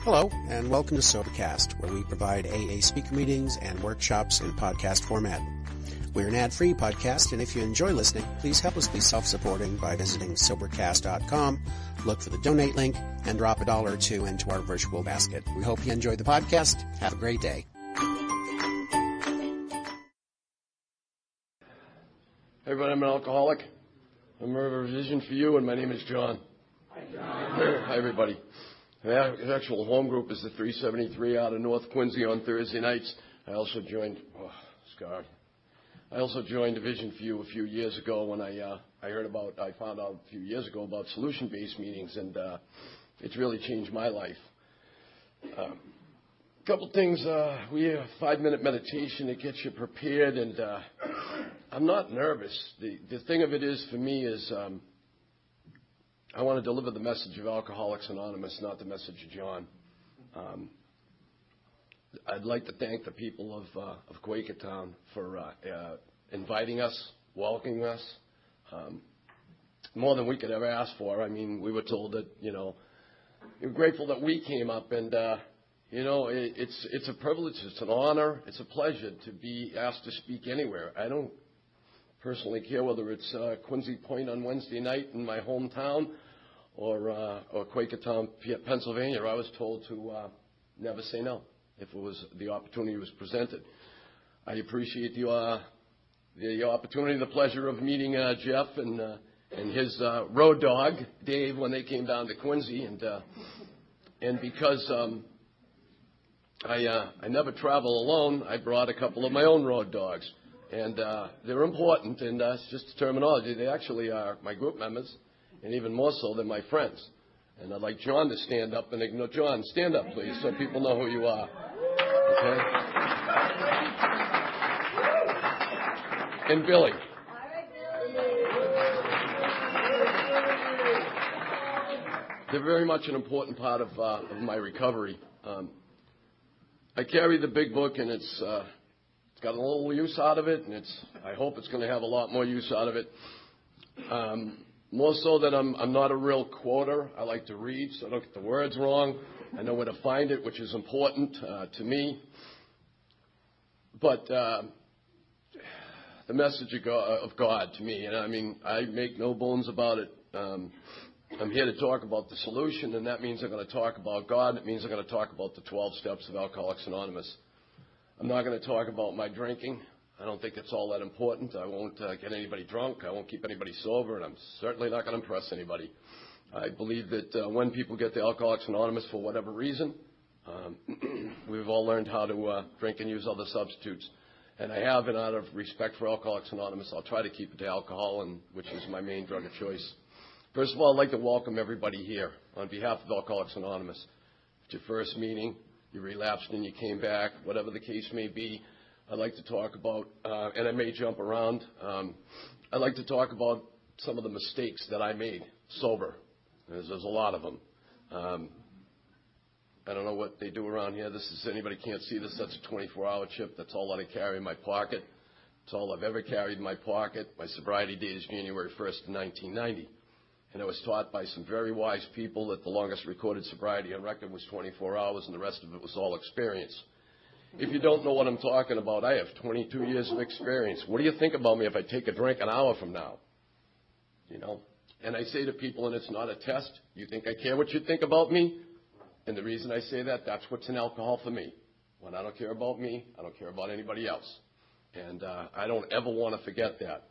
Hello, and welcome to Sobercast, where we provide AA speaker meetings and workshops in podcast format. We're an ad-free podcast, and if you enjoy listening, please help us be self-supporting by visiting Sobercast.com, look for the donate link, and drop $1 or $2 into our virtual basket. We hope you enjoy the podcast. Have a great day. Hey everybody, I'm an alcoholic. I'm a revision for you, and my name is John. Hi, John. Hi, everybody. The actual home group is the 373 out of North Quincy on Thursday nights. I also joined Division for You a few years ago when I found out a few years ago about solution-based meetings, and it's really changed my life. Couple things. We have a 5-minute meditation that gets you prepared, and I'm not nervous. The thing of it is, for me, is I want to deliver the message of Alcoholics Anonymous, not the message of John. I'd like to thank the people of Quakertown for inviting us, welcoming us, more than we could ever ask for. I mean, we were told that, we're grateful that we came up, and, it's a privilege, it's an honor, it's a pleasure to be asked to speak anywhere. I don't personally care whether it's Quincy Point on Wednesday night in my hometown or Quakertown, Pennsylvania. I was told to never say no if the opportunity was presented. I appreciate the opportunity, the pleasure of meeting Jeff and his road dog Dave when they came down to Quincy, and because I never travel alone, I brought a couple of my own road dogs. And they're important, and it's just terminology. They actually are my group members, and even more so than my friends. And I'd like John to stand up and ignore. John, stand up, please, so people know who you are. Okay? And Billy. They're very much an important part of my recovery. I carry the big book, and it's got a little use out of it, and I hope it's going to have a lot more use out of it. More so that I'm not a real quoter. I like to read, so I don't get the words wrong. I know where to find it, which is important to me. But the message of God to me, and I mean, I make no bones about it. I'm here to talk about the solution, and that means I'm going to talk about God. It means I'm going to talk about the 12 steps of Alcoholics Anonymous. I'm not going to talk about my drinking. I don't think it's all that important. I won't get anybody drunk. I won't keep anybody sober, and I'm certainly not going to impress anybody. I believe that when people get to Alcoholics Anonymous for whatever reason, we've all learned how to drink and use other substitutes. And I have, and out of respect for Alcoholics Anonymous, I'll try to keep it to alcohol, which is my main drug of choice. First of all, I'd like to welcome everybody here on behalf of Alcoholics Anonymous. It's your first meeting. You relapsed and you came back, whatever the case may be. I'd like to talk about, and I may jump around, I'd like to talk about some of the mistakes that I made sober. There's a lot of them. I don't know what they do around here. Anybody can't see this. That's a 24-hour chip. That's all that I carry in my pocket. It's all I've ever carried in my pocket. My sobriety date is January 1st, 1990. And I was taught by some very wise people that the longest recorded sobriety on record was 24 hours, and the rest of it was all experience. If you don't know what I'm talking about, I have 22 years of experience. What do you think about me if I take a drink an hour from now? And I say to people, and it's not a test, you think I care what you think about me? And the reason I say that, that's what's in alcohol for me. When I don't care about me, I don't care about anybody else. And I don't ever want to forget that.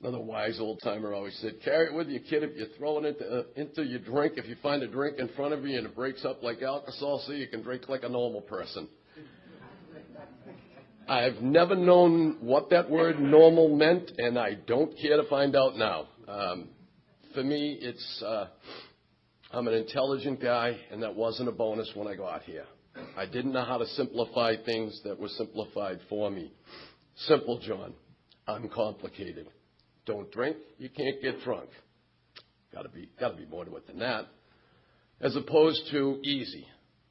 Another wise old-timer always said, carry it with you, kid. If you're throwing it into your drink, if you find a drink in front of you and it breaks up like Alka-Seltzer, so you can drink like a normal person. I've never known what that word normal meant, and I don't care to find out now. For me, I'm an intelligent guy, and that wasn't a bonus when I got here. I didn't know how to simplify things that were simplified for me. Simple, John. Uncomplicated. Don't drink, you can't get drunk. Got to be more to it than that. As opposed to easy,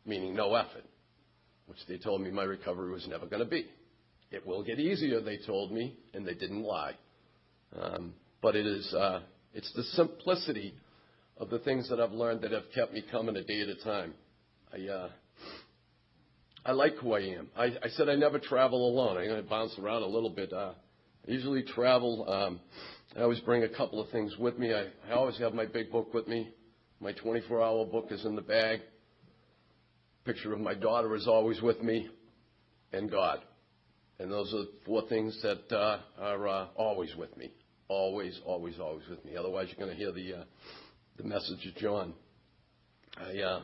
meaning no effort, which they told me my recovery was never going to be. It will get easier, they told me, and they didn't lie. But it's the simplicity of the things that I've learned that have kept me coming a day at a time. I like who I am. I said I never travel alone. I'm going to bounce around a little bit. I usually travel. I always bring a couple of things with me. I always have my big book with me. My 24-hour book is in the bag. Picture of my daughter is always with me, and God. And those are 4 things that are always with me. Always, always, always with me. Otherwise, you're going to hear the message of John. I've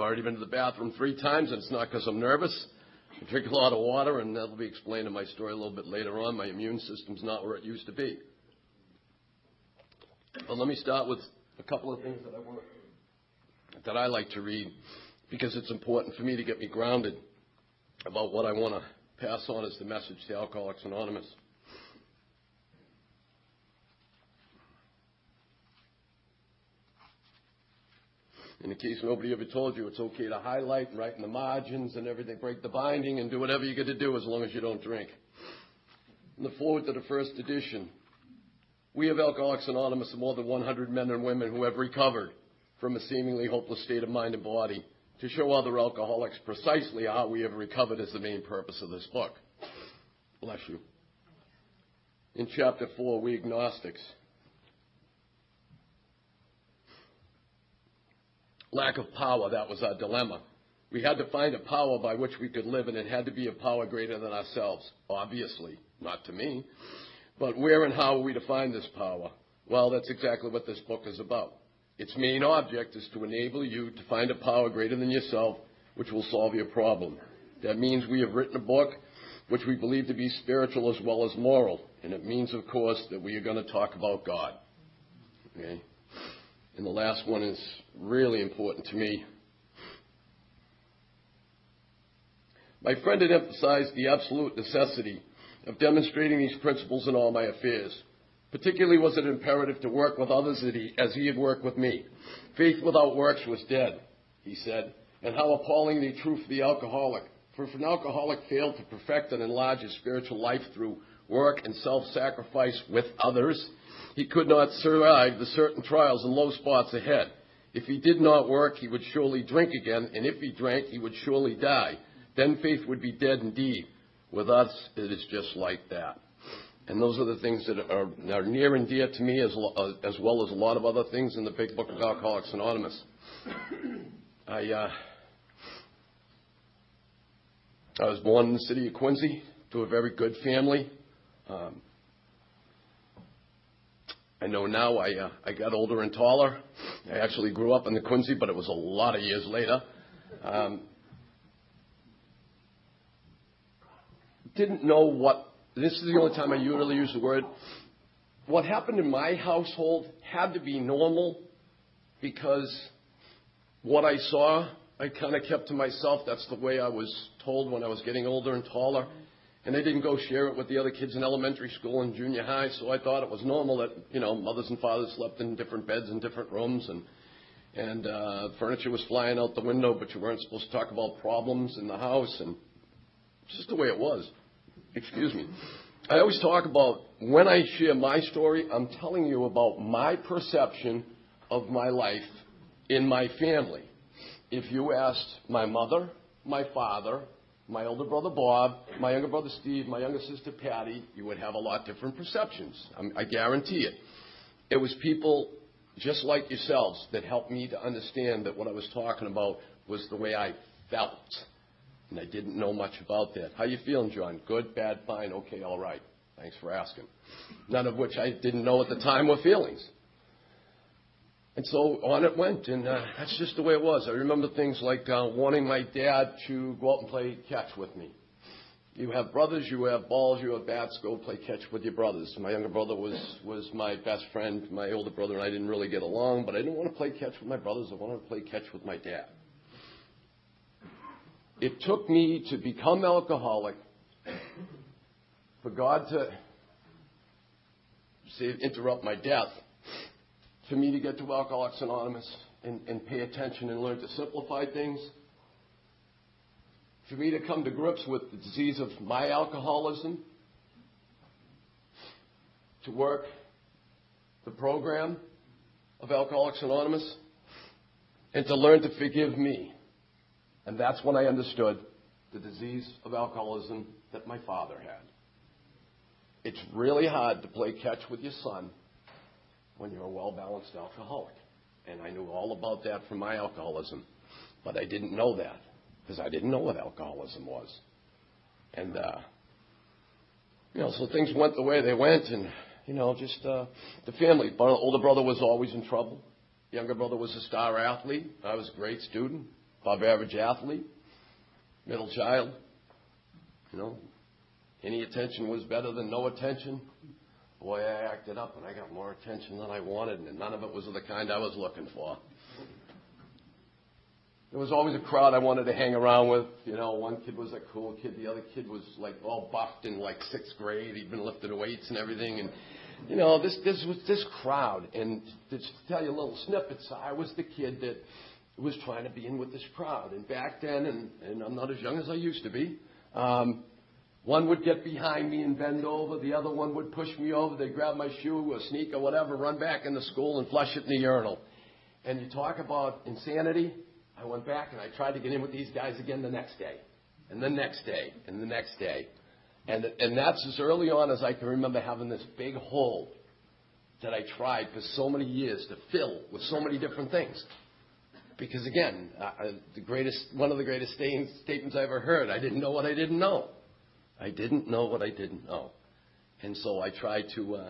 already been to the bathroom 3 times, and it's not because I'm nervous. I drink a lot of water, and that'll be explained in my story a little bit later on. My immune system's not where it used to be. But let me start with a couple of things that I like to read, because it's important for me to get me grounded about what I want to pass on as the message to Alcoholics Anonymous. In case nobody ever told you, it's okay to highlight and write in the margins and everything, break the binding and do whatever you get to do as long as you don't drink. In the forward to the first edition, we of Alcoholics Anonymous are more than 100 men and women who have recovered from a seemingly hopeless state of mind and body. To show other alcoholics precisely how we have recovered is the main purpose of this book. Bless you. In chapter 4, we agnostics. Lack of power, that was our dilemma. We had to find a power by which we could live, and it had to be a power greater than ourselves. Obviously, not to me. But where and how will we define this power? Well, that's exactly what this book is about. Its main object is to enable you to find a power greater than yourself, which will solve your problem. That means we have written a book which we believe to be spiritual as well as moral. And it means, of course, that we are going to talk about God. Okay? And the last one is really important to me. My friend had emphasized the absolute necessity of demonstrating these principles in all my affairs. Particularly was it imperative to work with others as he had worked with me. Faith without works was dead, he said, and how appallingly true for the alcoholic. For if an alcoholic failed to perfect and enlarge his spiritual life through work and self-sacrifice with others, he could not survive the certain trials and low spots ahead. If he did not work, he would surely drink again, and if he drank, he would surely die. Then faith would be dead indeed. With us, it is just like that. And those are the things that are near and dear to me, as well as a lot of other things in the big book of Alcoholics Anonymous. I was born in the city of Quincy to a very good family. I know now I got older and taller. I actually grew up in the Quincy, but it was a lot of years later. Didn't know what, this is the only time I really use the word, what happened in my household had to be normal, because what I saw, I kind of kept to myself. That's the way I was told when I was getting older and taller. And they didn't go share it with the other kids in elementary school and junior high, so I thought it was normal that, mothers and fathers slept in different beds in different rooms, and furniture was flying out the window, but you weren't supposed to talk about problems in the house, and it's just the way it was. Excuse me. I always talk about, when I share my story, I'm telling you about my perception of my life in my family. If you asked my mother, my father, my older brother Bob, my younger brother Steve, my younger sister Patty, you would have a lot different perceptions. I guarantee it. It was people just like yourselves that helped me to understand that what I was talking about was the way I felt. And I didn't know much about that. How you feeling, John? Good, bad, fine, okay, all right. Thanks for asking. None of which I didn't know at the time were feelings. And so on it went, and that's just the way it was. I remember things like wanting my dad to go out and play catch with me. You have brothers, you have balls, you have bats, go play catch with your brothers. My younger brother was my best friend. My older brother and I didn't really get along, but I didn't want to play catch with my brothers. I wanted to play catch with my dad. It took me to become alcoholic for God to interrupt my death, for me to get to Alcoholics Anonymous and pay attention and learn to simplify things, for me to come to grips with the disease of my alcoholism, to work the program of Alcoholics Anonymous, and to learn to forgive me. And that's when I understood the disease of alcoholism that my father had. It's really hard to play catch with your son when you're a well-balanced alcoholic. And I knew all about that from my alcoholism. But I didn't know that because I didn't know what alcoholism was. And, so things went the way they went. And, just the family. Older brother was always in trouble. Younger brother was a star athlete. I was a great student, above average athlete, middle child. Any attention was better than no attention. Boy, I acted up and I got more attention than I wanted, and none of it was of the kind I was looking for. There was always a crowd I wanted to hang around with. One kid was a cool kid. The other kid was like all buffed in like 6th grade. He'd been lifting weights and everything. And, this was this crowd. And to tell you a little snippets, I was the kid that was trying to be in with this crowd. And back then, and I'm not as young as I used to be, one would get behind me and bend over. The other one would push me over. They'd grab my shoe or sneaker, whatever, run back into school and flush it in the urinal. And you talk about insanity. I went back and I tried to get in with these guys again the next day, and the next day, and the next day. And that's as early on as I can remember having this big hole that I tried for so many years to fill with so many different things. Because again, one of the greatest statements I ever heard, I didn't know what I didn't know. I didn't know what I didn't know. And so I tried to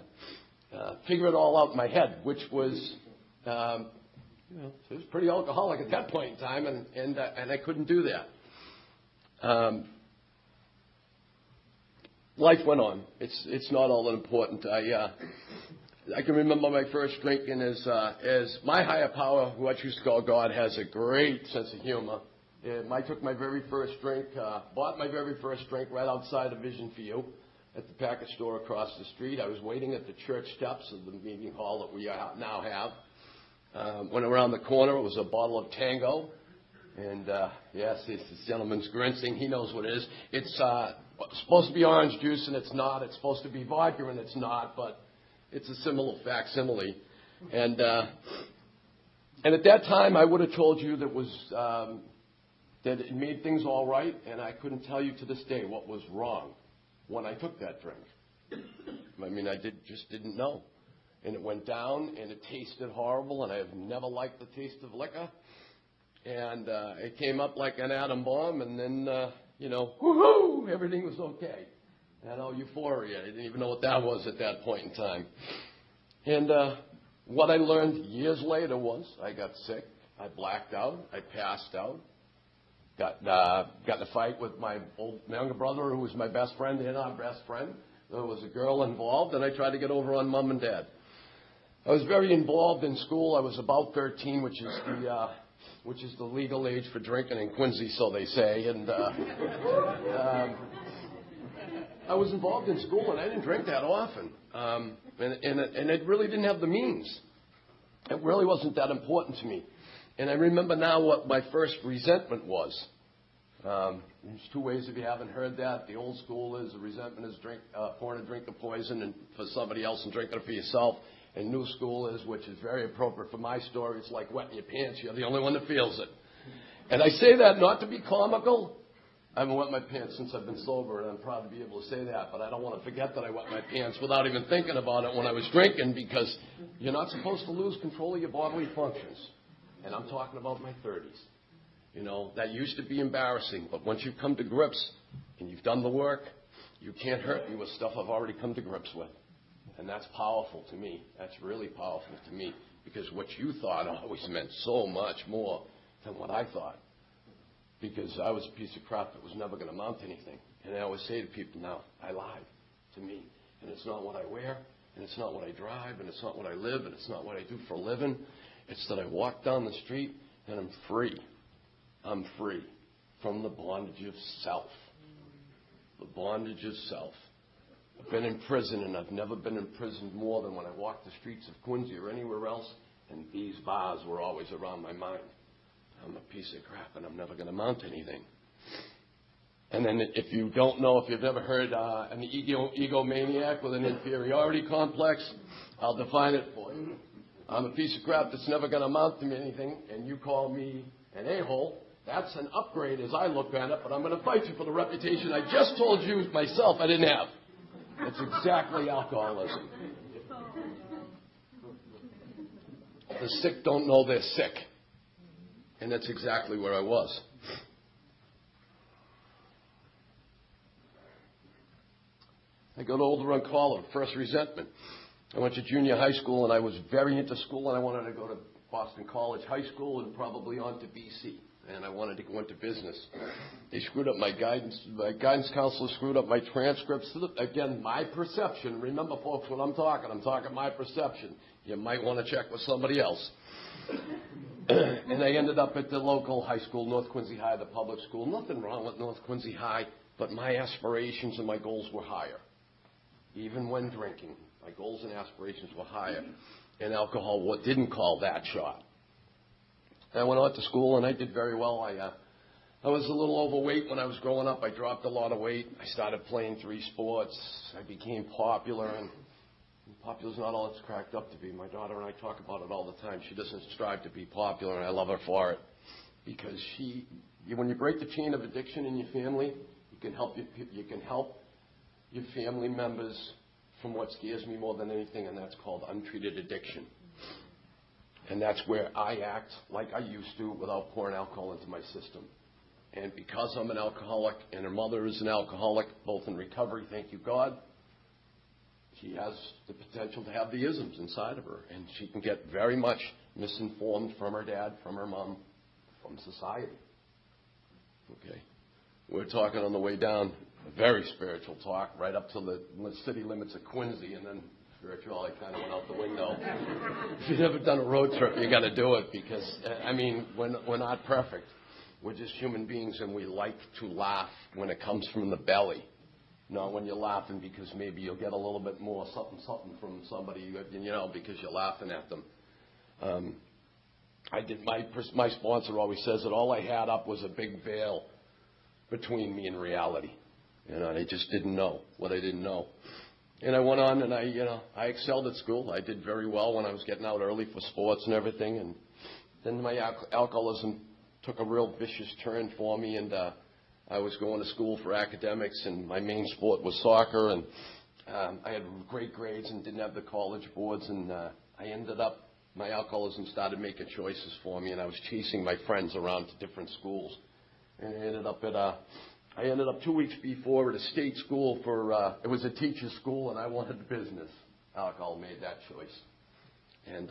figure it all out in my head, which was, it was pretty alcoholic at that point in time, and I couldn't do that. Life went on. It's not all that important. I can remember my first drinking as my higher power, who I choose to call God, has a great sense of humor. I took my very first drink, bought my very first drink right outside of Vision for You at the package store across the street. I was waiting at the church steps of the meeting hall that we now have. Went around the corner. It was a bottle of Tango. And, yes, this gentleman's grimacing. He knows what it is. It's supposed to be orange juice, and it's not. It's supposed to be vodka, and it's not. But it's a similar facsimile. And at that time, I would have told you that it made things all right, and I couldn't tell you to this day what was wrong when I took that drink. I mean, I just didn't know. And it went down, and it tasted horrible, and I have never liked the taste of liquor. And it came up like an atom bomb, and then, woohoo, everything was okay. And euphoria. I didn't even know what that was at that point in time. And what I learned years later was I got sick. I blacked out. I passed out. Got in a fight with my younger brother, who was my best friend and our best friend. There was a girl involved, and I tried to get over on Mom and Dad. I was very involved in school. I was about 13, which is the legal age for drinking in Quincy, so they say. And I was involved in school, and I didn't drink that often. And it really didn't have the means. It really wasn't that important to me. And I remember now what my first resentment was. There's two ways if you haven't heard that. The old school is a resentment is pouring a drink of poison and for somebody else and drinking it for yourself. And new school is, which is very appropriate for my story, it's like wetting your pants. You're the only one that feels it. And I say that not to be comical. I haven't wet my pants since I've been sober, and I'm proud to be able to say that. But I don't want to forget that I wet my pants without even thinking about it when I was drinking, because you're not supposed to lose control of your bodily functions. And I'm talking about my 30s. That used to be embarrassing. But once you've come to grips and you've done the work, you can't hurt me with stuff I've already come to grips with. And that's powerful to me. That's really powerful to me, because what you thought always meant so much more than what I thought. Because I was a piece of crap that was never going to amount to anything. And I always say to people now, I lied to me. And it's not what I wear, and it's not what I drive, and it's not what I live, and it's not what I do for a living. It's that I walk down the street and I'm free. I'm free from the bondage of self. The bondage of self. I've been in prison, and I've never been imprisoned more than when I walked the streets of Quincy or anywhere else, and these bars were always around my mind. I'm a piece of crap, and I'm never going to amount to anything. And then if you don't know, if you've ever heard an egomaniac with an inferiority complex, I'll define it for you. I'm a piece of crap that's never going to amount to anything, and you call me an a-hole, that's an upgrade as I look at it, but I'm going to fight you for the reputation I just told you myself I didn't have. That's exactly alcoholism. The sick don't know they're sick. And that's exactly where I was. I got older on college, first resentment. I went to junior high school, and I was very into school, and I wanted to go to Boston College High School and probably on to BC. And I wanted to go into business. They screwed up my guidance. My guidance counselor screwed up my transcripts. Again, my perception. Remember, folks, when I'm talking my perception. You might want to check with somebody else. And I ended up at the local high school, North Quincy High, the public school. Nothing wrong with North Quincy High, but my aspirations and my goals were higher. Even when drinking, my goals and aspirations were higher. And alcohol didn't call that shot. I went on to school, and I did very well. I was a little overweight when I was growing up. I dropped a lot of weight. I started playing 3 sports. I became popular, and popular's not all it's cracked up to be. My daughter and I talk about it all the time. She doesn't strive to be popular, and I love her for it. Because when you break the chain of addiction in your family, you can help your family members from what scares me more than anything, and that's called untreated addiction. And that's where I act like I used to without pouring alcohol into my system. And because I'm an alcoholic and her mother is an alcoholic, both in recovery, thank you God, she has the potential to have the isms inside of her. And she can get very much misinformed from her dad, from her mom, from society. Okay. We're talking on the way down, a very spiritual talk, right up to the city limits of Quincy, and then spirituality kind of went out the window. If you've never done a road trip, you got to do it because, we're not perfect. We're just human beings, and we like to laugh when it comes from the belly. Not when you're laughing because maybe you'll get a little bit more something from somebody, because you're laughing at them. My sponsor always says that all I had up was a big veil between me and reality. And I just didn't know what I didn't know. And I went on and I excelled at school. I did very well when I was getting out early for sports and everything. And then my alcoholism took a real vicious turn for me. And I was going to school for academics, and my main sport was soccer. And I had great grades and didn't have the college boards. And my alcoholism started making choices for me. And I was chasing my friends around to different schools. And I ended up 2 weeks before at a state school it was a teacher's school, and I wanted business. Alcohol made that choice. And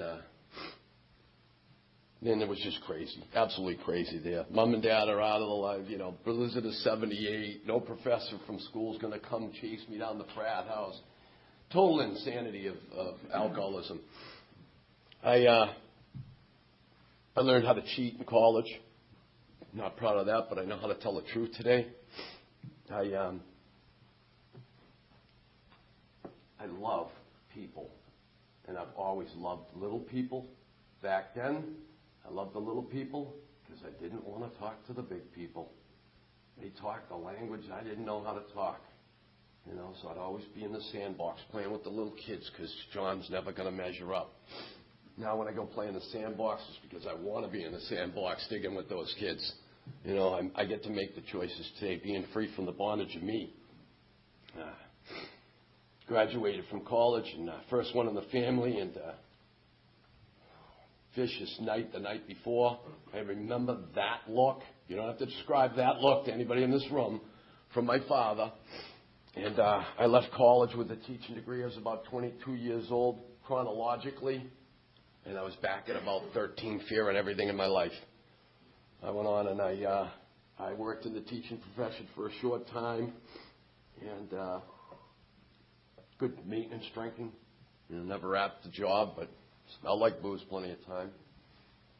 then it was just crazy, absolutely crazy there. Mom and Dad are out of the life, Blizzard is 78, no professor from school is going to come chase me down the frat house. Total insanity of alcoholism. I learned how to cheat in college. Not proud of that, but I know how to tell the truth today. I love people, and I've always loved little people. Back then, I loved the little people because I didn't want to talk to the big people. They talked the language I didn't know how to talk, so I'd always be in the sandbox playing with the little kids because John's never going to measure up. Now when I go play in the sandbox, it's because I want to be in the sandbox digging with those kids. I get to make the choices today, being free from the bondage of me. Graduated from college, and first one in the family, and vicious night the night before. I remember that look. You don't have to describe that look to anybody in this room from my father. And I left college with a teaching degree. I was about 22 years old chronologically, and I was back at about 13, fearing everything in my life. I went on and I worked in the teaching profession for a short time, and good maintenance drinking. Never wrapped the job, but smelled like booze plenty of time.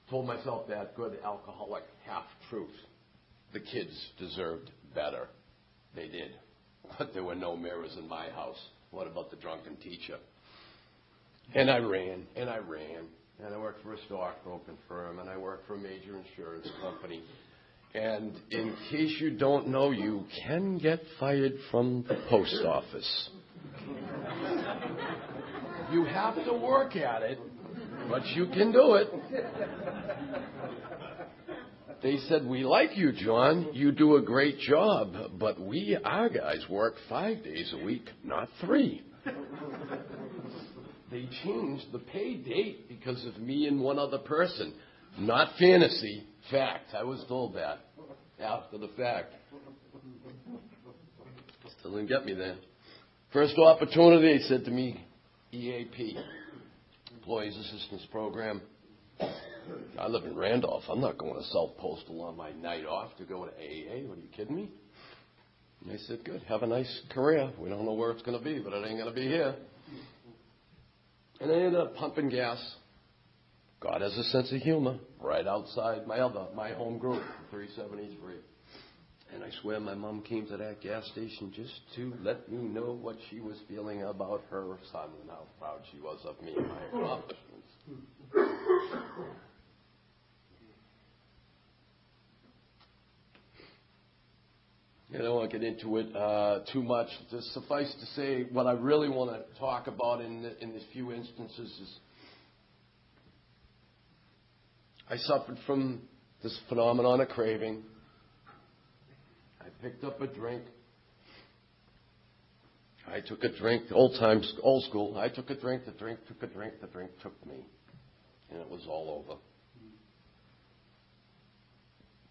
Told myself that good alcoholic half-truth. The kids deserved better. They did. But there were no mirrors in my house. What about the drunken teacher? And I ran, and I ran. And I worked for a stockbroking firm, and I worked for a major insurance company. And in case you don't know, you can get fired from the post office. You have to work at it, but you can do it. They said, we like you, John. You do a great job, but our guys work 5 days a week, not 3. They changed the pay date because of me and one other person. Not fantasy, fact. I was told that after the fact. Still didn't get me there. First opportunity, they said to me, EAP, Employees Assistance Program. I live in Randolph. I'm not going to self-postal on my night off to go to AA. What, are you kidding me? And they said, good, have a nice career. We don't know where it's going to be, but it ain't going to be here. And I ended up pumping gas. God has a sense of humor right outside my home group, 373. And I swear my mom came to that gas station just to let me know what she was feeling about her son and how proud she was of me and my accomplishments. I don't want to get into it too much. Just suffice to say, what I really want to talk about in these few instances is I suffered from this phenomenon of craving. I picked up a drink. I took a drink, old school. I took a drink, the drink took a drink, the drink took me. And it was all over.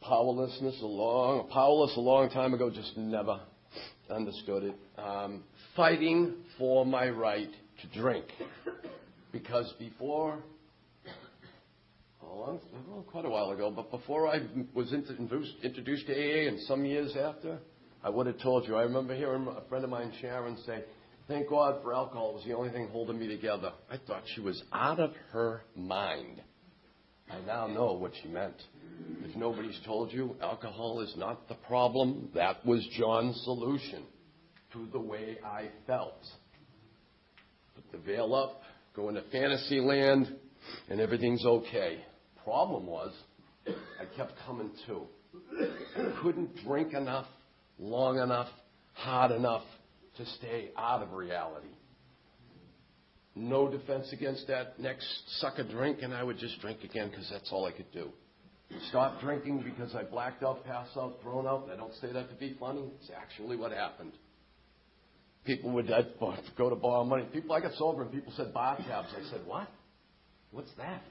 Powerless a long time ago, just never understood it. Fighting for my right to drink. Because before, quite a while ago, but before I was introduced to AA and some years after, I would have told you. I remember hearing a friend of mine, Sharon, say, thank God for alcohol. It was the only thing holding me together. I thought she was out of her mind. I now know what she meant. If nobody's told you, alcohol is not the problem. That was John's solution to the way I felt. Put the veil up, go into fantasy land, and everything's okay. Problem was, I kept coming to. I couldn't drink enough, long enough, hard enough to stay out of reality. No defense against that next sucker drink, and I would just drink again because that's all I could do. Stop drinking because I blacked out, passed out, thrown out. I don't say that to be funny. It's actually what happened. People would go to borrow money. I got sober, and people said bar tabs. I said, what? What's that?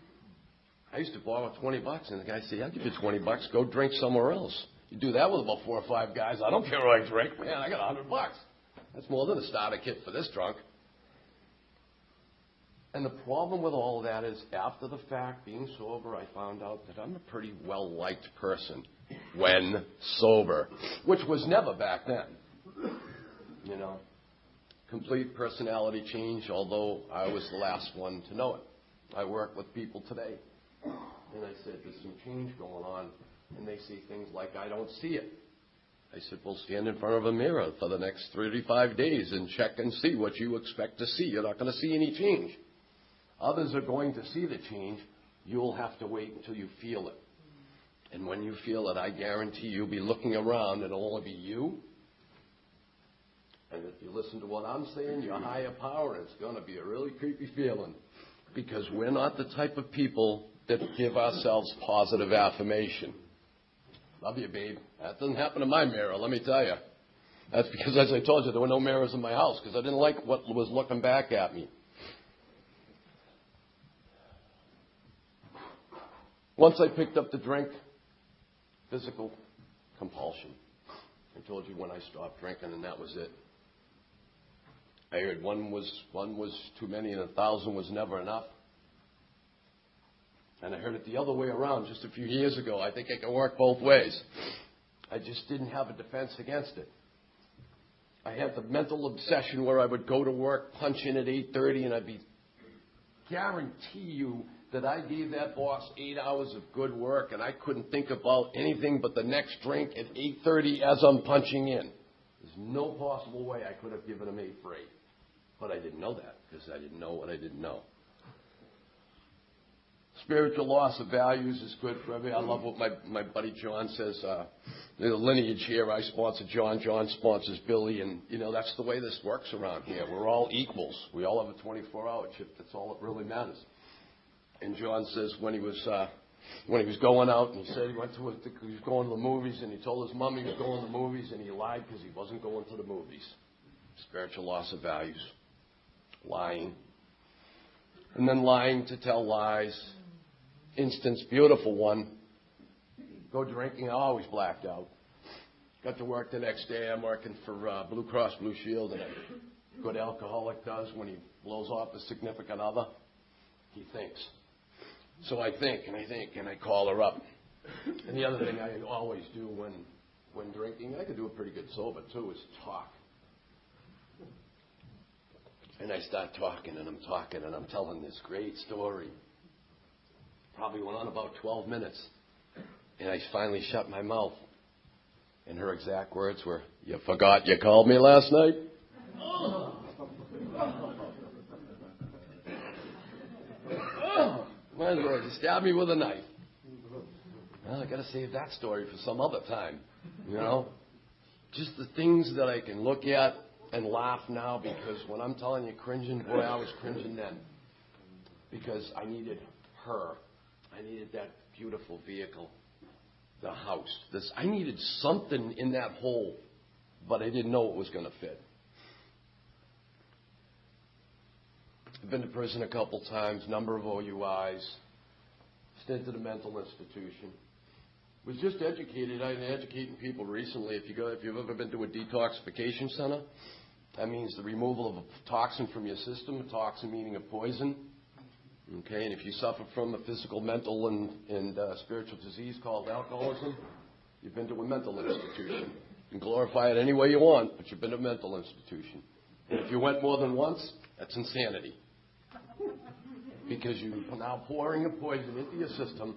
I used to borrow $20, and the guy said, I'll give you $20. Go drink somewhere else. You do that with about 4 or 5 guys. I don't care who I drink. Man, I got $100. That's more than a starter kit for this drunk. And the problem with all of that is, after the fact, being sober, I found out that I'm a pretty well-liked person when sober, which was never back then. You know, complete personality change, although I was the last one to know it. I work with people today, and I said, there's some change going on, and they see things like I don't see it. I said, well, stand in front of a mirror for the next 35 days and check and see what you expect to see. You're not going to see any change. Others are going to see the change. You'll have to wait until you feel it. And when you feel it, I guarantee you'll be looking around, and it'll only be you. And if you listen to what I'm saying, your higher power, it's going to be a really creepy feeling. Because we're not the type of people that give ourselves positive affirmation. Love you, babe. That doesn't happen in my mirror, let me tell you. That's because, as I told you, there were no mirrors in my house because I didn't like what was looking back at me. Once I picked up the drink, physical compulsion. I told you when I stopped drinking, and that was it. I heard one was too many and 1,000 was never enough. And I heard it the other way around just a few years ago. I think it can work both ways. I just didn't have a defense against it. I had the mental obsession where I would go to work, punch in at 8:30, and I'd guarantee you that I gave that boss 8 hours of good work, and I couldn't think about anything but the next drink at 8:30 as I'm punching in. There's no possible way I could have given him 8 for 8. But I didn't know that because I didn't know what I didn't know. Spiritual loss of values is good for everybody. I love what my buddy John says. There's a lineage here. I sponsor John. John sponsors Billy. And, you know, that's the way this works around here. We're all equals. We all have a 24-hour shift. That's all that really matters. And John says when he was going out, and he said he was going to the movies, and he told his mom he was going to the movies, and he lied because he wasn't going to the movies. Spiritual loss of values. Lying. And then lying to tell lies. Instance, beautiful one. Go drinking, I always blacked out. Got to work the next day. I'm working for Blue Cross Blue Shield, and a good alcoholic does when he blows off a significant other. He thinks. So I think, and I call her up. And the other thing I always do when drinking, I can do it pretty good sober too, is talk. And I start talking, and I'm telling this great story. Probably went on about 12 minutes. And I finally shut my mouth. And her exact words were, "You forgot you called me last night?" Might as well just stab me with a knife. Well, I got to save that story for some other time. You know? Just the things that I can look at and laugh now, because when I'm telling you cringing, boy, I was cringing then. Because I needed her. I needed that beautiful vehicle. The house. I needed something in that hole, but I didn't know it was going to fit. I've been to prison a couple times, number of OUIs, stint at a mental institution. Was just educated. I've been educating people recently. If you've ever been to a detoxification center, that means the removal of a toxin from your system. A toxin meaning a poison. Okay, and if you suffer from a physical, mental, and spiritual disease called alcoholism, you've been to a mental institution. You can glorify it any way you want, but you've been to a mental institution. And if you went more than once, that's insanity. Because you're now pouring a poison into your system,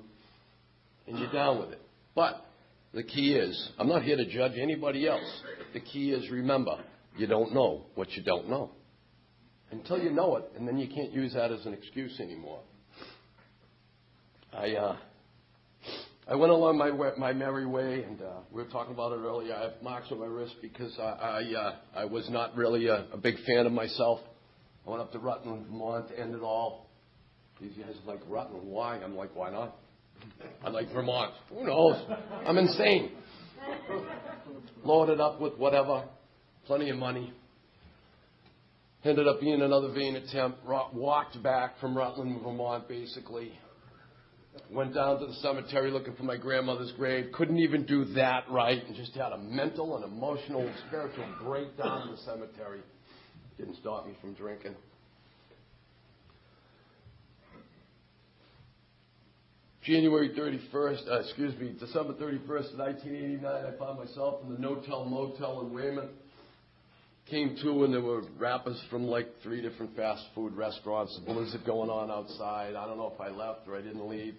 and you're down with it. But the key is, I'm not here to judge anybody else. The key is, remember, you don't know what you don't know. Until you know it, and then you can't use that as an excuse anymore. I went along my merry way, and we were talking about it earlier. I have marks on my wrist because I was not really a big fan of myself. I went up to Rutland, Vermont to end it all. These guys are like, Rutland, why? I'm like, why not? I like Vermont. Who knows? I'm insane. Loaded up with whatever, plenty of money. Ended up being another vain attempt. Walked back from Rutland, Vermont, basically. Went down to the cemetery looking for my grandmother's grave. Couldn't even do that right. And just had a mental and emotional, spiritual breakdown in the cemetery. Didn't stop me from drinking. December 31st, 1989, I found myself in the No-Tell Motel in Raymond. Came to, and there were rappers from like 3 different fast food restaurants. A blizzard going on outside. I don't know if I left or I didn't leave.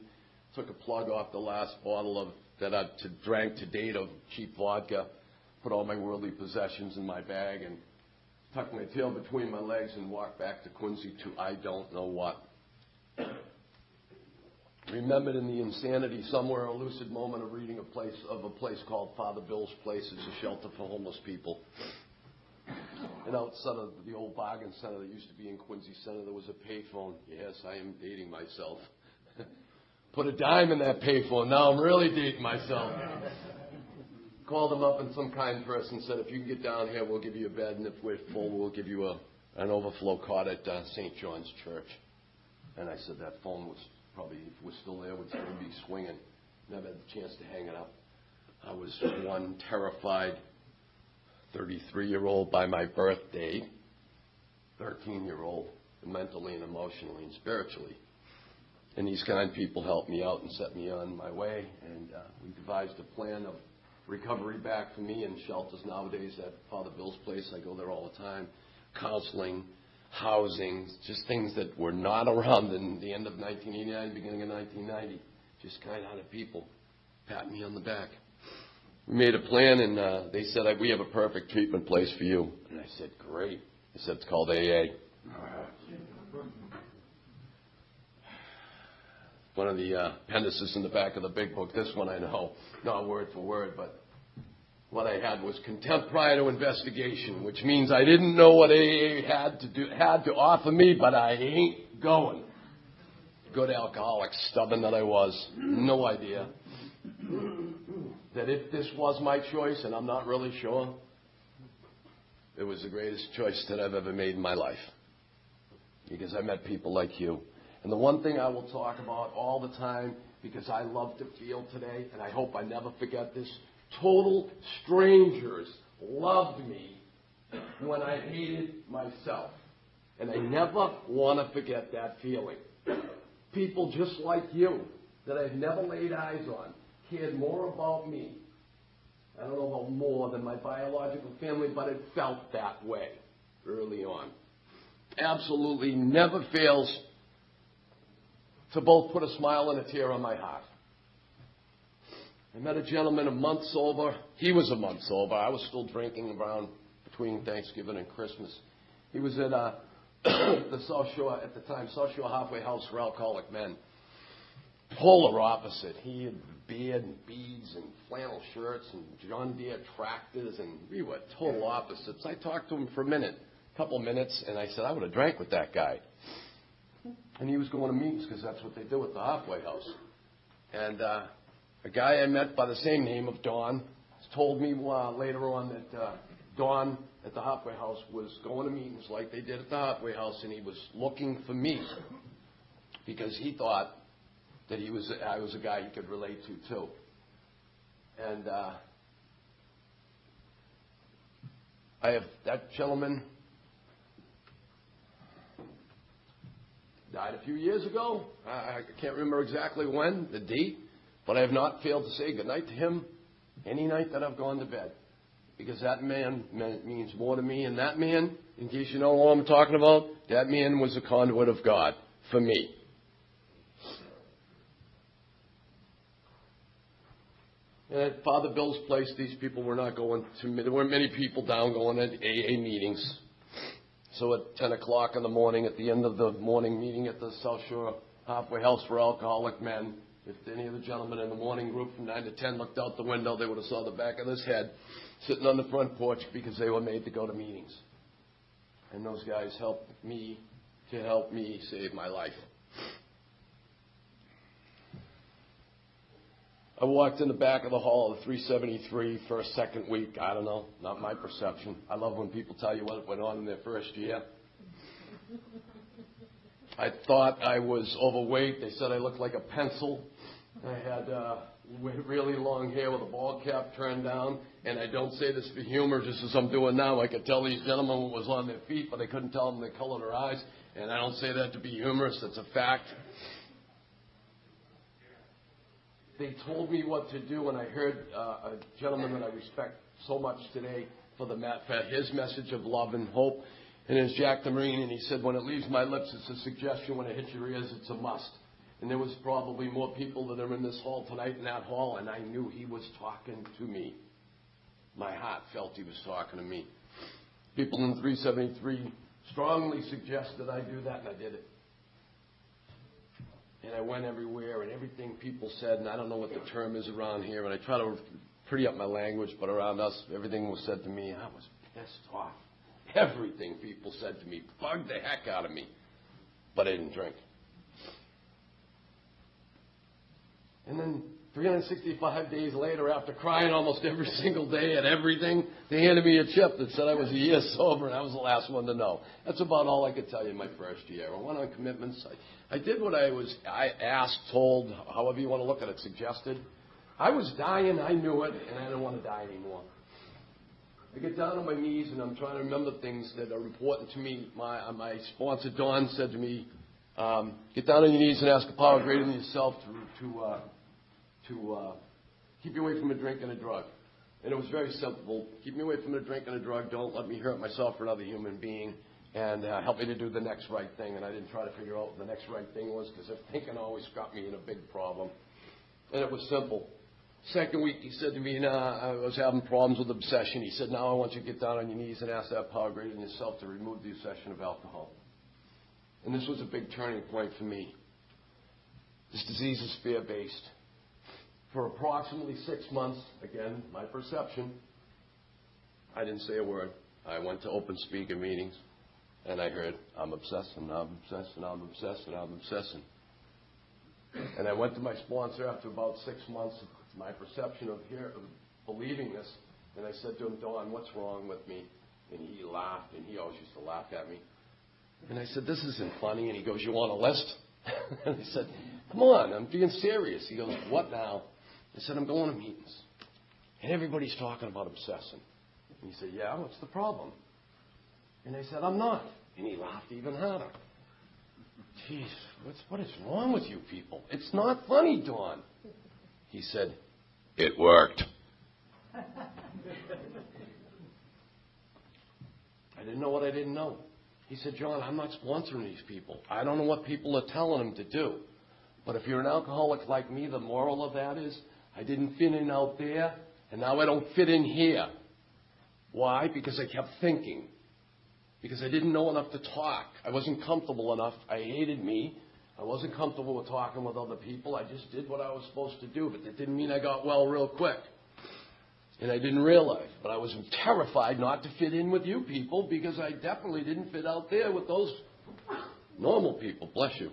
Took a plug off the last bottle that I drank to date of cheap vodka. Put all my worldly possessions in my bag and tucked my tail between my legs and walked back to Quincy to I don't know what. Remembered in the insanity somewhere a lucid moment of reading a place called Father Bill's Place. It's a shelter for homeless people. And outside of the old bargain center that used to be in Quincy Center, there was a payphone. Yes, I am dating myself. Put a dime in that payphone. Now I'm really dating myself. Called them up, and some kind person said, if you can get down here, we'll give you a bed, and if we're full, we'll give you an overflow cot at St. John's Church. And I said that phone was probably, if it was still there, would still be swinging. Never had the chance to hang it up. I was one terrified 33-year-old by my birthday, 13-year-old mentally and emotionally and spiritually. And these kind people helped me out and set me on my way. And we devised a plan of recovery back for me in shelters nowadays at Father Bill's Place. I go there all the time. Counseling, housing, just things that were not around in the end of 1989, beginning of 1990. Just kind-hearted people patting me on the back. We made a plan, and they said, we have a perfect treatment place for you. And I said, great. They said, it's called AA. One of the appendices in the back of the big book, this one I know, not word for word, but what I had was contempt prior to investigation, which means I didn't know what AA had to offer me, but I ain't going. good alcoholic, stubborn that I was, no idea, that if this was my choice, and I'm not really sure, it was the greatest choice that I've ever made in my life. Because I met people like you. And the one thing I will talk about all the time, because I love to feel today, and I hope I never forget this, total strangers loved me when I hated myself. And I never want to forget that feeling. People just like you, that I've never laid eyes on, cared more about me. I don't know about more than my biological family, but it felt that way early on. Absolutely never fails to both put a smile and a tear on my heart. I met a gentleman a month sober. He was a month sober. I was still drinking around between Thanksgiving and Christmas. He was at the South Shore, at the time, South Shore Halfway House for Alcoholic Men. Polar opposite. He had beard and beads and flannel shirts and John Deere tractors, and we were total opposites. I talked to him for a couple minutes, and I said, I would have drank with that guy. And he was going to meetings because that's what they do at the halfway house. And a guy I met by the same name of Don told me later on that Don at the halfway house was going to meetings like they did at the halfway house, and he was looking for me because he thought that I was a guy he could relate to too. And I have that gentleman died a few years ago. I can't remember exactly when, the date, but I have not failed to say goodnight to him any night that I've gone to bed, because that man means more to me. And that man, in case you know what I'm talking about, that man was a conduit of God for me. And at Father Bill's place, these people were not going to, there weren't many people down going to AA meetings. So at 10 o'clock in the morning, at the end of the morning meeting at the South Shore Halfway House for Alcoholic Men, if any of the gentlemen in the morning group from 9 to 10 looked out the window, they would have saw the back of his head sitting on the front porch, because they were made to go to meetings. And those guys helped me to help me save my life. I walked in the back of the hall of the 373 first, second week. I don't know, not my perception. I love when people tell you what went on in their first year. I thought I was overweight. They said I looked like a pencil. I had really long hair with a ball cap turned down. And I don't say this for humor, just as I'm doing now. I could tell these gentlemen what was on their feet, but I couldn't tell them the color of their eyes. And I don't say that to be humorous. That's a fact. They told me what to do, and I heard a gentleman that I respect so much today for his message of love and hope, and it's Jack the Marine, and he said, when it leaves my lips, it's a suggestion. When it hits your ears, it's a must. And there was probably more people that are in this hall tonight in that hall, and I knew he was talking to me. My heart felt he was talking to me. People in 373 strongly suggested I do that, and I did it. And I went everywhere, and everything people said, and I don't know what the term is around here, and I try to pretty up my language, but around us, everything was said to me, and I was pissed off. Everything people said to me bugged the heck out of me, but I didn't drink. And then 365 days later, after crying almost every single day at everything, they handed me a chip that said I was a year sober, and I was the last one to know. That's about all I could tell you in my first year. I went on commitments. I did what I asked, told, however you want to look at it, suggested. I was dying, I knew it, and I didn't want to die anymore. I get down on my knees, and I'm trying to remember things that are important to me. My sponsor, Don, said to me, get down on your knees and ask a power greater than yourself to keep you away from a drink and a drug. And it was very simple. Keep me away from a drink and a drug. Don't let me hurt myself or another human being. And help me to do the next right thing. And I didn't try to figure out what the next right thing was, because thinking always got me in a big problem. And it was simple. Second week, he said to me, I was having problems with obsession. He said, now I want you to get down on your knees and ask that power greater than yourself to remove the obsession of alcohol. And this was a big turning point for me. This disease is fear-based. For approximately 6 months, again, my perception, I didn't say a word. I went to open speaker meetings, and I heard, I'm obsessed, and I'm obsessed, and I'm obsessed, and I'm obsessing. And I went to my sponsor after about 6 months of my perception of believing this. And I said to him, Don, what's wrong with me? And he laughed, and he always used to laugh at me. And I said, this isn't funny. And he goes, you want a list? And I said, come on, I'm being serious. He goes, what now? I said, I'm going to meetings. And everybody's talking about obsessing. And he said, yeah, what's the problem? And I said, I'm not. And he laughed even harder. Jeez, what is wrong with you people? It's not funny, Don. He said, it worked. I didn't know what I didn't know. He said, John, I'm not sponsoring these people. I don't know what people are telling them to do. But if you're an alcoholic like me, the moral of that is I didn't fit in out there, and now I don't fit in here. Why? Because I kept thinking. Because I didn't know enough to talk. I wasn't comfortable enough. I hated me. I wasn't comfortable with talking with other people. I just did what I was supposed to do, but that didn't mean I got well real quick. And I didn't realize. But I was terrified not to fit in with you people because I definitely didn't fit out there with those normal people. Bless you.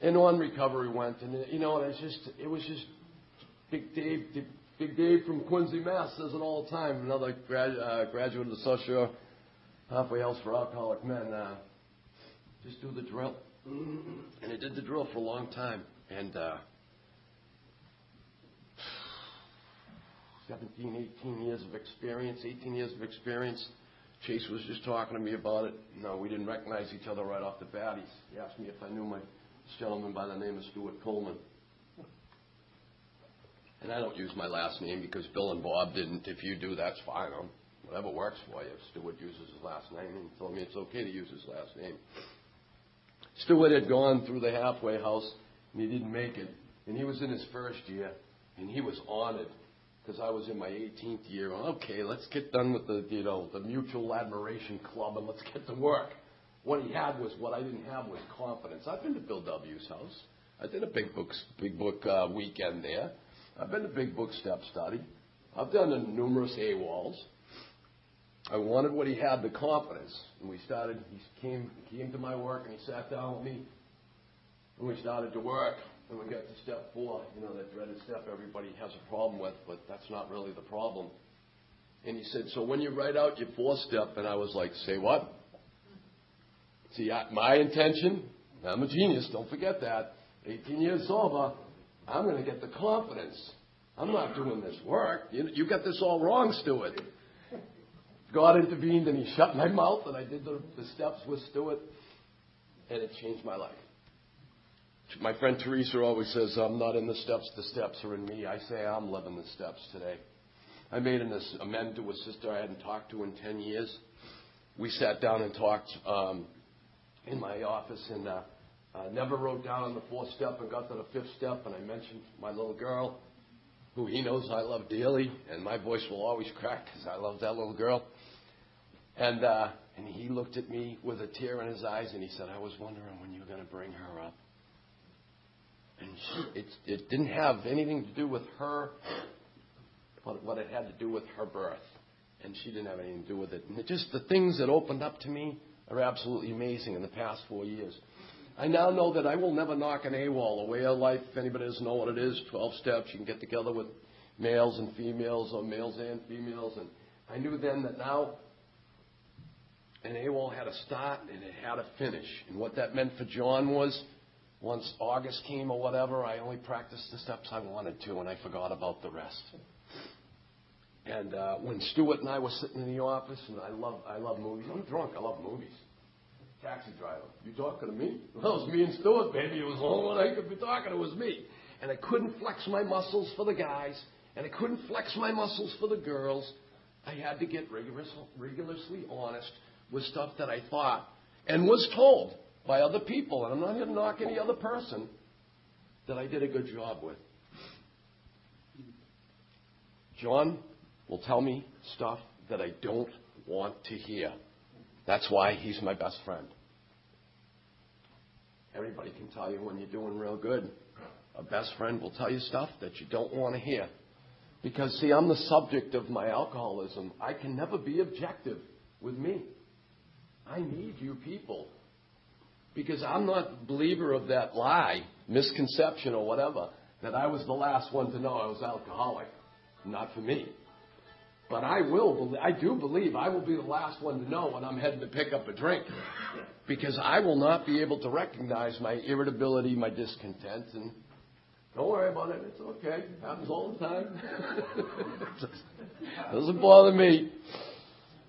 And on recovery went, and it was just Big Dave from Quincy, Mass. says it all the time. Another graduate of the social halfway house for alcoholic men. Just do the drill. And I did the drill for a long time. And 17, 18 years of experience, 18 years of experience. Chase was just talking to me about it. No, we didn't recognize each other right off the bat. He asked me if I knew this gentleman by the name of Stuart Coleman. And I don't use my last name because Bill and Bob didn't. If you do, that's fine. Whatever works for you. If Stuart uses his last name, and he told me it's okay to use his last name. Stuart had gone through the halfway house, and he didn't make it. And he was in his first year, and he was honored because I was in my 18th year. Okay, let's get done with the mutual admiration club, and let's get to work. What he had was what I didn't have was confidence. I've been to Bill W.'s house. I did a big book weekend there. I've been to big book step study. I've done numerous AWOLs. I wanted what he had, the confidence. And he came to my work and he sat down with me. And we started to work. And we got to step 4, that dreaded step everybody has a problem with, but that's not really the problem. And he said, so when you write out your 4th step, and I was like, say what? See, my intention, I'm a genius, don't forget that. 18 years sober, I'm going to get the confidence. I'm not doing this work. You got this all wrong, Stuart. God intervened and he shut my mouth and I did the steps with Stuart and it changed my life. My friend Teresa always says, I'm not in the steps are in me. I say I'm living the steps today. I made an amend to a sister I hadn't talked to in 10 years. We sat down and talked in my office and never wrote down on the 4th step and got to the 5th step, and I mentioned my little girl, who he knows I love dearly, and my voice will always crack because I love that little girl. And he looked at me with a tear in his eyes, and he said, I was wondering when you were going to bring her up. And it didn't have anything to do with her, but what it had to do with her birth. And she didn't have anything to do with it. And just the things that opened up to me are absolutely amazing in the past 4 years. I now know that I will never knock an AWOL, a way of life. If anybody doesn't know what it is, 12 steps. You can get together with males and females or males and females. And I knew then that now an AWOL had a start and it had a finish. And what that meant for John was once August came or whatever, I only practiced the steps I wanted to and I forgot about the rest. And when Stuart and I were sitting in the office, and I love movies. I'm drunk. I love movies. Taxi driver. You talking to me? Well, it was me and Stuart, baby. It was the only one I could be talking to was me. And I couldn't flex my muscles for the guys, and I couldn't flex my muscles for the girls. I had to get rigorously honest with stuff that I thought and was told by other people, and I'm not here to knock any other person, that I did a good job with. John will tell me stuff that I don't want to hear. That's why he's my best friend. Everybody can tell you when you're doing real good. A best friend will tell you stuff that you don't want to hear. Because, see, I'm the subject of my alcoholism. I can never be objective with me. I need you people. Because I'm not a believer of that lie, misconception or whatever, that I was the last one to know I was alcoholic. Not for me. But I do believe I will be the last one to know when I'm heading to pick up a drink. Because I will not be able to recognize my irritability, my discontent, and don't worry about it. It's okay. It happens all the time. Doesn't bother me.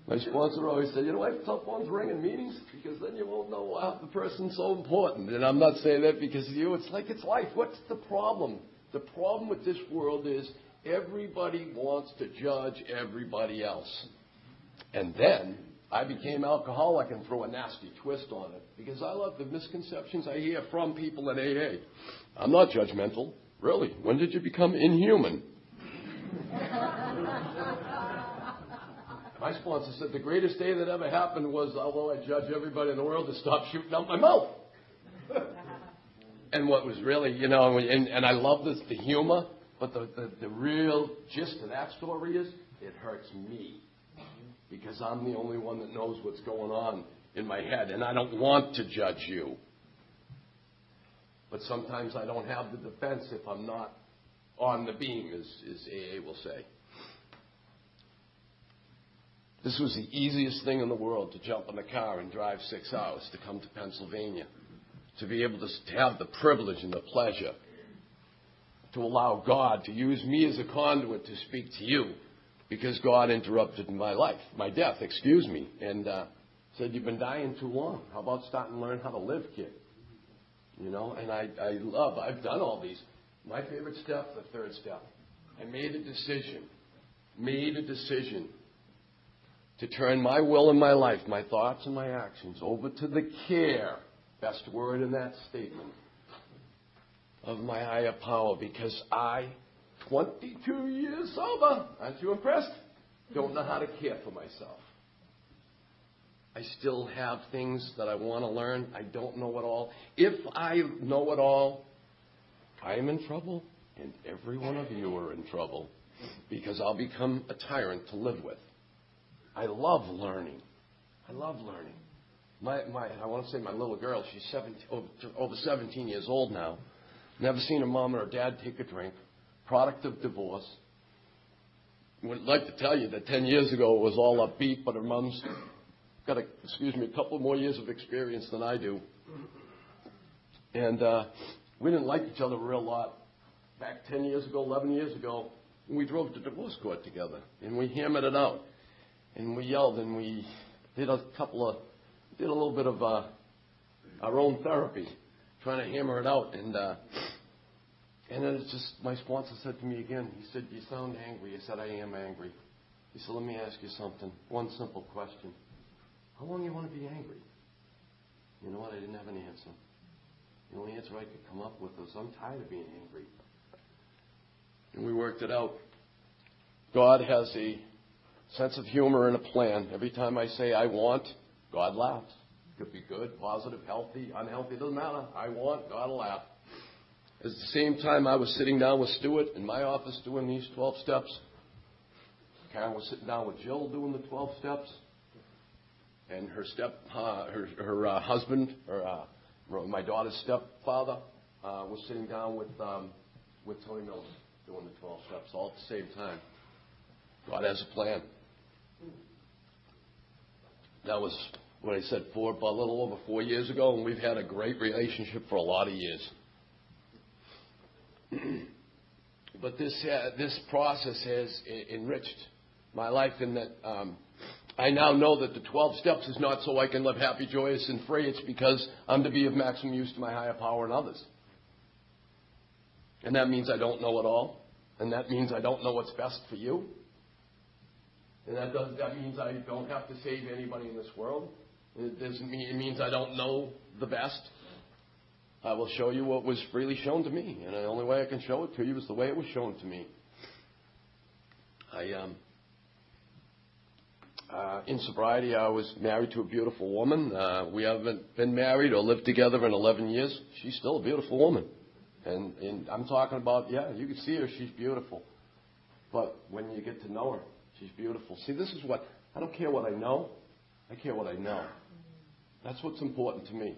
My sponsor always said, you know why the tough ones ring in meetings? Because then you won't know the person's so important. And I'm not saying that because of you. It's like it's life. What's the problem? The problem with this world is everybody wants to judge everybody else. And then I became alcoholic and threw a nasty twist on it because I love the misconceptions I hear from people in AA. I'm not judgmental. Really. When did you become inhuman? My sponsor said the greatest day that ever happened was, although I judge everybody in the world, to stop shooting out my mouth. And what was really, and I love this, the humor, but the real gist of that story is it hurts me because I'm the only one that knows what's going on in my head, and I don't want to judge you. But sometimes I don't have the defense if I'm not on the beam, as AA will say. This was the easiest thing in the world, to jump in the car and drive 6 hours to come to Pennsylvania, to be able to have the privilege and the pleasure to allow God to use me as a conduit to speak to you, because God interrupted my death, and said, you've been dying too long. How about starting to learn how to live, kid? And I've done all these. My favorite step, the third step. I made a decision to turn my will and my life, my thoughts and my actions over to the care, best word in that statement, of my higher power, because 22 years sober, aren't you impressed? Don't know how to care for myself. I still have things that I want to learn. I don't know it all. If I know it all, I am in trouble, and every one of you are in trouble, because I'll become a tyrant to live with. I love learning. I want to say my little girl, she's over 17 years old now. Never seen her mom or her dad take a drink. Product of divorce. Would like to tell you that 10 years ago it was all upbeat, but her mom's got a couple more years of experience than I do. And we didn't like each other a real lot. Back 10 years ago, 11 years ago, we drove to divorce court together, and we hammered it out. And we yelled, and we did a little bit of our own therapy, trying to hammer it out. And then it's just, my sponsor said to me again, he said, you sound angry. I said, I am angry. He said, let me ask you something. One simple question. How long do you want to be angry? You know what? I didn't have an answer. The only answer I could come up with was, I'm tired of being angry. And we worked it out. God has a sense of humor and a plan. Every time I say I want, God laughs. It could be good, positive, healthy, unhealthy, doesn't matter. I want, God will laugh. At the same time, I was sitting down with Stuart in my office doing these 12 steps. Karen was sitting down with Jill doing the 12 steps. And her husband, my daughter's stepfather, was sitting down with Tony Miller doing the 12 steps all at the same time. God has a plan. That was what I said, a little over 4 years ago, and we've had a great relationship for a lot of years. But this process has enriched my life in that I now know that the 12 steps is not so I can live happy, joyous, and free. It's because I'm to be of maximum use to my higher power and others. And that means I don't know it all. And that means I don't know what's best for you. And that means I don't have to save anybody in this world. It means I don't know the best. I will show you what was freely shown to me. And the only way I can show it to you is the way it was shown to me. In sobriety, I was married to a beautiful woman. We haven't been married or lived together in 11 years. She's still a beautiful woman. And I'm talking about, you can see her, she's beautiful. But when you get to know her, she's beautiful. See, this is what, I don't care what I know. I care what I know. That's what's important to me.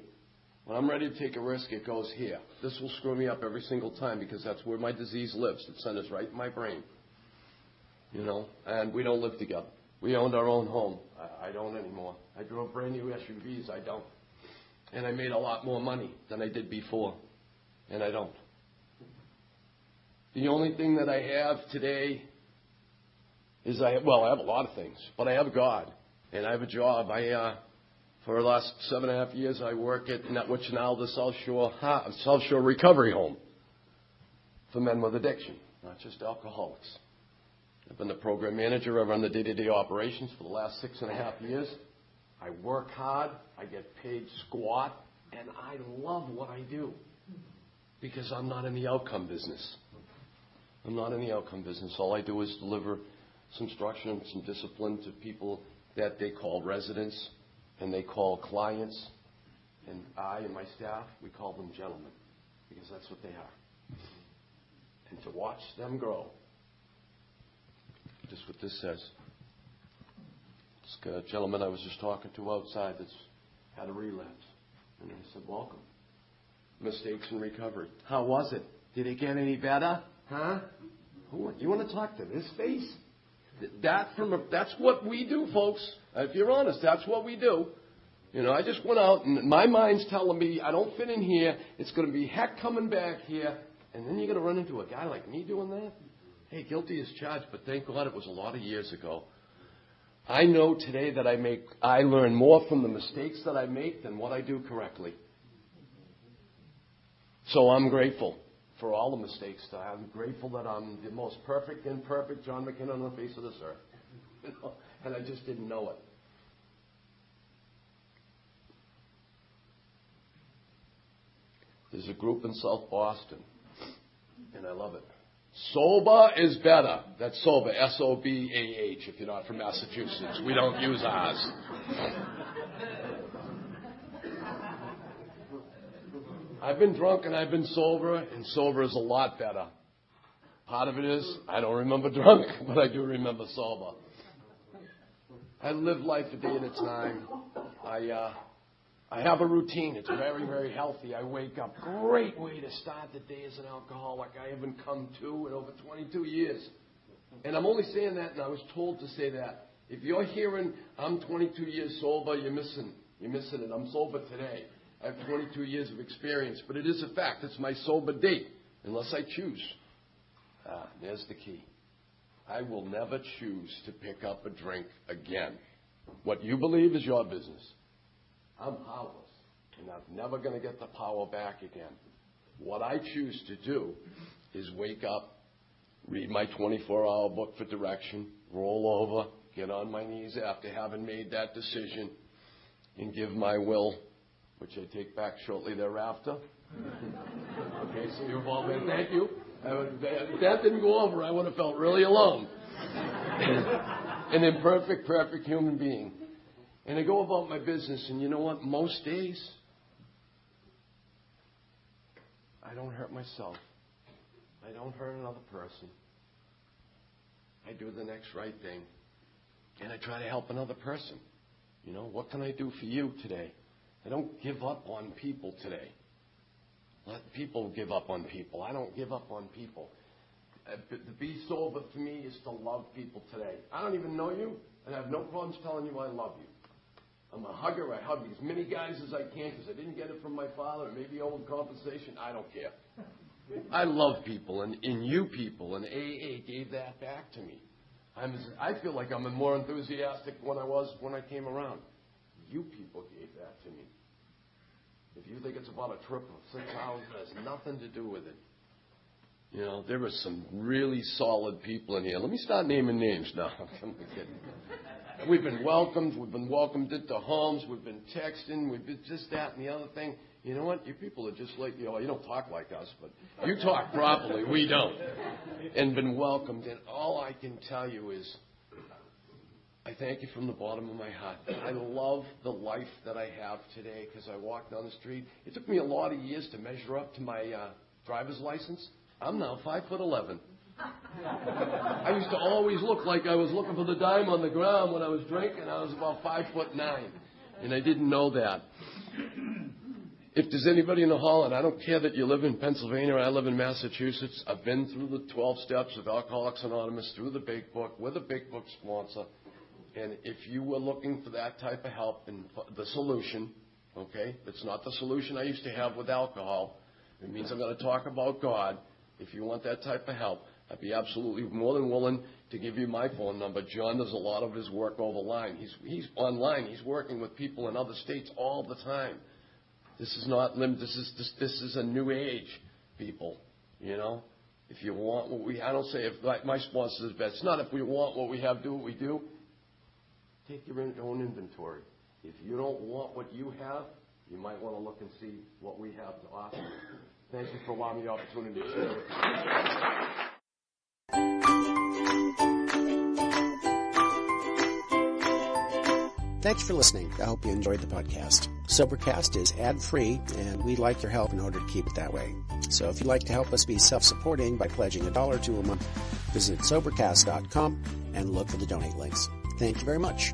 When I'm ready to take a risk, it goes here. This will screw me up every single time because that's where my disease lives. It centers right in my brain. You know, and we don't live together. We owned our own home. I don't anymore. I drove brand new SUVs. I don't. And I made a lot more money than I did before. And I don't. The only thing that I have today is I have a lot of things, but I have God. And I have a job. For the last 7.5 years, I work at what's now the South Shore Recovery Home for men with addiction, not just alcoholics. I've been the program manager. I run the day-to-day operations for the last 6.5 years. I work hard. I get paid squat. And I love what I do because I'm not in the outcome business. I'm not in the outcome business. All I do is deliver some structure and some discipline to people that they call residents and they call clients. And I and my staff, we call them gentlemen because that's what they are. And to watch them grow. Just what this says. This gentleman I was just talking to outside that's had a relapse. And I said, welcome. Mistakes in recovery. How was it? Did it get any better? Huh? You want to talk to this face? That's what we do, folks. If you're honest, that's what we do. You know, I just went out and my mind's telling me I don't fit in here. It's going to be heck coming back here. And then you're going to run into a guy like me doing that? Hey, guilty as charged, but thank God it was a lot of years ago. I know today that I learn more from the mistakes that I make than what I do correctly. So I'm grateful for all the mistakes. I'm grateful that I'm the most perfect, imperfect John McK on the face of this earth. You know? And I just didn't know it. There's a group in South Boston, and I love it. Sober is better. That's sober, S-O-B-A-H, if you're not from Massachusetts. We don't use ours. I've been drunk and I've been sober, and sober is a lot better. Part of it is I don't remember drunk, but I do remember sober. I live life a day at a time. I have a routine. It's very, very healthy. I wake up. Great way to start the day as an alcoholic. I haven't come to in over 22 years. And I'm only saying that, and I was told to say that. If you're hearing, I'm 22 years sober, you're missing it. I'm sober today. I have 22 years of experience. But it is a fact. It's my sober date, unless I choose. There's the key. I will never choose to pick up a drink again. What you believe is your business. I'm powerless, and I'm never going to get the power back again. What I choose to do is wake up, read my 24-hour book for direction, roll over, get on my knees after having made that decision, and give my will, which I take back shortly thereafter. Okay, so you've all been, thank you. If that didn't go over, I would have felt really alone. An imperfect, perfect human being. And I go about my business, and you know what? Most days, I don't hurt myself. I don't hurt another person. I do the next right thing. And I try to help another person. You know, what can I do for you today? I don't give up on people today. Let people give up on people. I don't give up on people. To be sober for me is to love people today. I don't even know you, and I have no problems telling you I love you. I'm a hugger. I hug as many guys as I can because I didn't get it from my father, or maybe old compensation. I don't care. I love people, and you people, and AA gave that back to me. I feel like I'm more enthusiastic when I was when I came around. You people gave that to me. If you think it's about a trip of 6 hours, it has nothing to do with it. You know, there are some really solid people in here. Let me start naming names now. I'm kidding. We've been welcomed. We've been welcomed into homes. We've been texting. We've been just that and the other thing. You know what? You people are just like, you know, you don't talk like us, but you talk properly. We don't. And been welcomed. And all I can tell you is I thank you from the bottom of my heart. I love the life that I have today because I walk down the street. It took me a lot of years to measure up to my driver's license. I'm now 5'11". I used to always look like I was looking for the dime on the ground when I was drinking. I was about 5'9", and I didn't know that. if there's anybody in the hall, and I don't care that you live in Pennsylvania or I live in Massachusetts, I've been through the 12 steps of Alcoholics Anonymous, through the Big Book. We're the Big Book sponsor. And if you were looking for that type of help and the solution, okay, it's not the solution I used to have with alcohol. It means I'm going to talk about God. If you want that type of help, I'd be absolutely more than willing to give you my phone number. John does a lot of his work over the line. He's online. He's working with people in other states all the time. This is not limited. This is a new age, people. You know, if you want what we, I don't say if like my sponsor is best. It's not if we want what we have, do what we do. Take your own inventory. If you don't want what you have, you might want to look and see what we have to offer. Thank you for allowing me the opportunity to share with you. Thanks for listening. I hope you enjoyed the podcast. Sobercast is ad-free, and we'd like your help in order to keep it that way. So if you'd like to help us be self-supporting by pledging $1 or $2 a month, visit Sobercast.com and look for the donate links. Thank you very much.